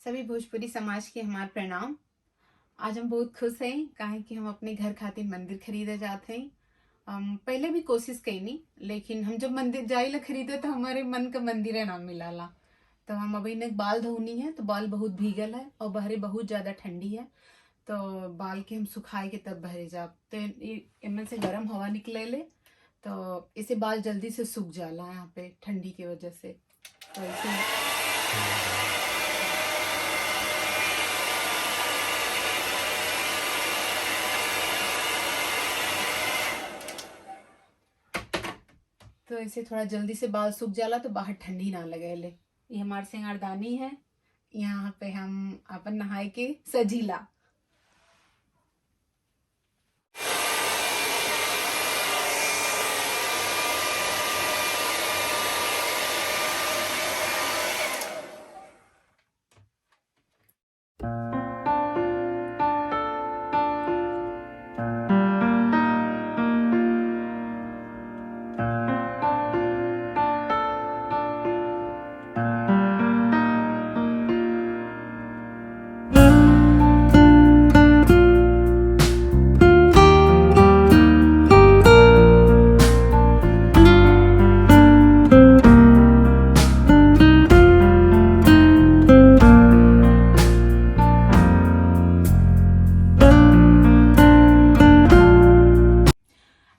सभी भोजपुरी समाज के हमार प्रणाम। आज हम बहुत खुश हैं काहे कि हम अपने घर खातिर मंदिर खरीदे जाते हैं। हम पहले भी कोशिश कैनी, लेकिन हम जब मंदिर जाइला खरीदे तो हमारे मन का मंदिर ना मिलाला। तो हम अभी ने बाल धोनी है तो बाल बहुत भीगल है और बहरे बहुत ज्यादा ठंडी है। तो बाल के हम सुखाए के तब बहरे जाब तो इनमें से गर्म हवा निकले ले, तो इसे बाल जल्दी से सूख जाला यहाँ पे ठंडी की वजह से। तो इसे तो इसे थोड़ा जल्दी से बाल सूख जाला तो बाहर ठंडी ना लगे ले। ये हमारे सिंगारदानी है, यहाँ पे हम अपन नहाए के सजीला।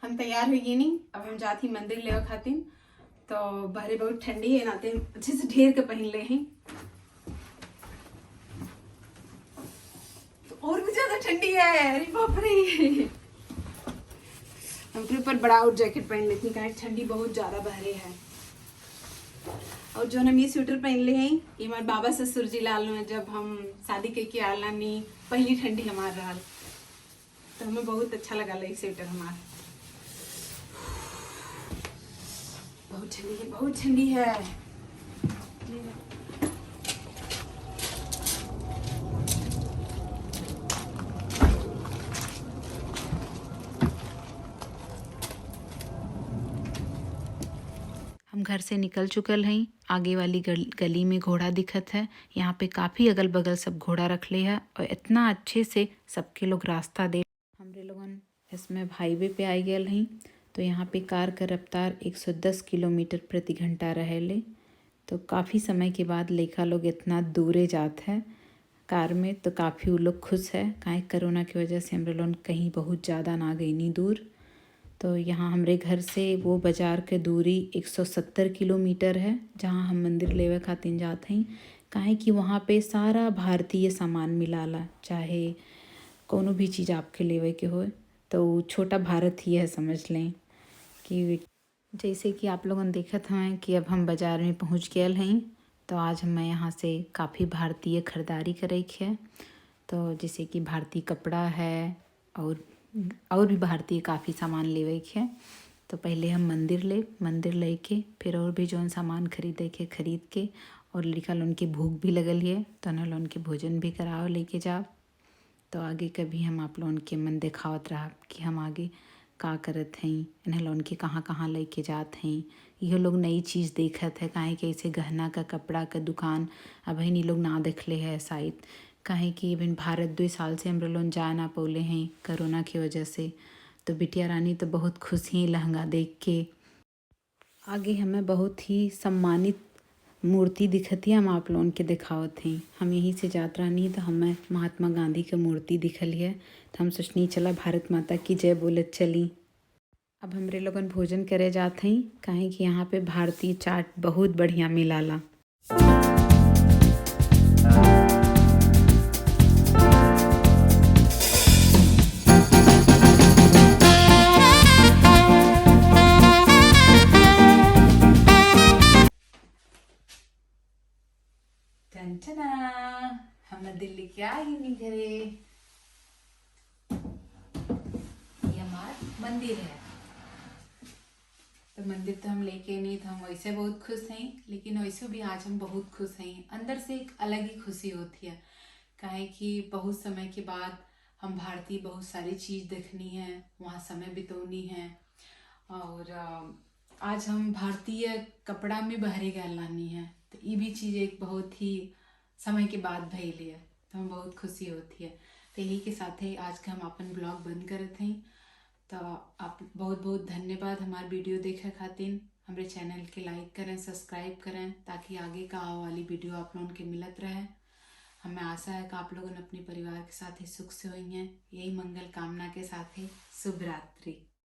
हम तैयार हो गए नहीं, अब हम जाती मंदिर लेवा खातिर। तो बहरे बहुत ठंडी है, नाते अच्छे से ढेर के पहन ले हैं। तो और भी ज्यादा ठंडी है, अरे बाप रे। हम अपने ऊपर बड़ा आउट जैकेट पहन लेती हैं, ठंडी बहुत ज्यादा बहरे है। और जो हम ये स्वेटर पहन ले हैं, ये हमारे बाबा ससुर जी लाल में जब हम शादी करके आला नहीं, पहली ठंडी हमार रहा। तो हमें बहुत अच्छा लगा ये स्वेटर हमारा। बहुत ठंडी है, बहुत ठंडी है। हम घर से निकल चुकल हैं। आगे वाली गली में घोड़ा दिखत है। यहाँ पे काफ़ी अगल बगल सब घोड़ा रख ले है और इतना अच्छे से सबके लोग रास्ता दे। हमरे लोगन इसमें हाईवे पे आई गए हैं। तो यहाँ पे कार का रफ्तार 110 किलोमीटर प्रति घंटा रहेले। तो काफ़ी समय के बाद लड़का लोग इतना दूरे जात है कार में, तो काफ़ी वो लोग खुश है। काहे कोरोना की वजह से हमरे लोग कहीं बहुत ज़्यादा ना गई नहीं दूर। तो यहाँ हमारे घर से वो बाज़ार के दूरी 170 किलोमीटर है, जहाँ हम मंदिर लेवे खातिर जाते हैं। काहे कि वहाँ पे सारा भारतीय सामान मिलाला, चाहे कोनो भी चीज़ आपके लेवे के हो। तो छोटा भारत ही है, समझ लें। कि जैसे कि आप लोगों ने देखत हैं कि अब हम बाज़ार में पहुँच गए हैं। तो आज मैं यहाँ से काफ़ी भारतीय ख़रीदारी करे है। तो जैसे कि भारतीय कपड़ा है और भी भारतीय काफ़ी सामान लेवे के। तो पहले हम मंदिर ले के फिर और भी जौन सामान खरीदे के खरीद के, और लड़का लोन के भूख भी लगल है तो ना लोन के भोजन भी कराओ लेके जाओ। तो आगे कभी हम आप लोगन के मन दिखावत रहा कि हम आगे का करत हैं, इन्हें लोन के कहाँ कहाँ लेके जात हैं। यह लोग नई चीज़ देखत है, काहे कि ऐसे गहना का कपड़ा का दुकान अब ही लोग ना देखले है शायद। काहे कि इवन भारत 2 साल से हम लोग जा ना पौले हैं कोरोना की वजह से। तो बिटिया रानी तो बहुत खुश ही लहंगा देख के। आगे हमें बहुत ही सम्मानित मूर्ति दिखती है, हम आप लोगन के दिखावत हैं। हम यहीं से जात रहनी तो हमें महात्मा गांधी की मूर्ति दिखल है। तो हम सोचनी चला भारत माता की जय बोलत चली। अब हमरे लोगन भोजन करे जात हैं, काहे कि यहाँ पे भारतीय चाट बहुत बढ़िया मिलाला। टंटना, हमने दिल्ली के आई नहीं घरे। ये हमार मंदिर है। तो मंदिर तो हम लेके नहीं था, हम वैसे बहुत खुश हैं, लेकिन वैसे भी आज हम बहुत खुश हैं। अंदर से एक अलग ही खुशी होती है, काहे कि बहुत समय के बाद हम भारतीय बहुत सारी चीज़ देखनी है, वहाँ समय बितौनी है। और आज हम भारतीय कपड़ा में बहरे गए लानी है। तो ये भी चीज़ एक बहुत ही समय के बाद भइल है, तो हमें बहुत खुशी होती है। तो यही के साथ ही आज का हम अपन ब्लॉग बंद करत हई। तो आप बहुत बहुत धन्यवाद हमारे वीडियो देखे खातिर। हमारे चैनल के लाइक करें, सब्सक्राइब करें, ताकि आगे का आने वाली वीडियो आप लोगों के मिलत रहे। हमें आशा है कि आप लोगों अपने परिवार के साथ ही सुख से हुई हैं। यही मंगल कामना के साथ ही शुभ रात्रि।